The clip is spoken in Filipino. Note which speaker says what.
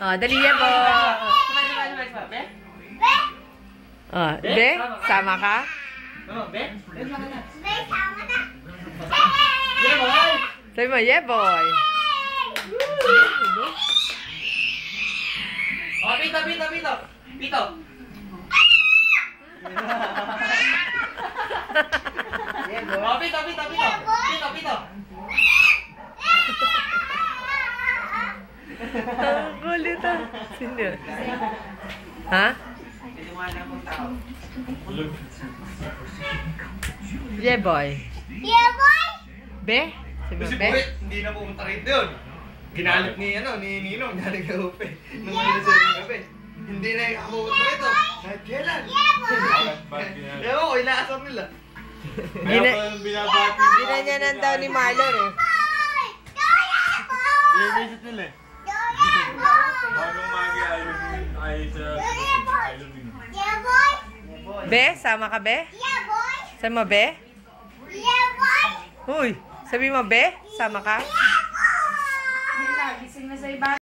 Speaker 1: Oh, dali yan po.
Speaker 2: Be?
Speaker 1: Oh, Be, sama ka?
Speaker 2: Be?
Speaker 3: Be, sama na.
Speaker 2: Yeah, boy!
Speaker 1: Sabi mo, yeah, boy.
Speaker 2: Oh, pito! Pito! Oh, pito! Pito!
Speaker 1: Ang kulit ah. Sino? Ha? Yeah, boy.
Speaker 3: Yeah, boy!
Speaker 1: Be? Sabi mo,
Speaker 4: Si
Speaker 1: Be?
Speaker 4: Buwit, hindi na pumunta rito yun. Ginalip ni Ninong, galing ka upe. Nung mga sa gabi. Hindi na yung pumunta rito. Kahit kailan. Ewan ko, inaasar nila.
Speaker 1: Ginanyanan daw ni Marlon eh.
Speaker 5: I-visit nila eh. Bagong magi ay sa
Speaker 3: Yeah, boy!
Speaker 1: Be, sama ka, Be?
Speaker 3: Yeah, boy!
Speaker 1: Sabi mo, Be?
Speaker 3: Yeah, boy!
Speaker 1: Uy, sabi mo, Be? Sama ka?
Speaker 3: Yeah, boy!
Speaker 6: Nagising na sa iba.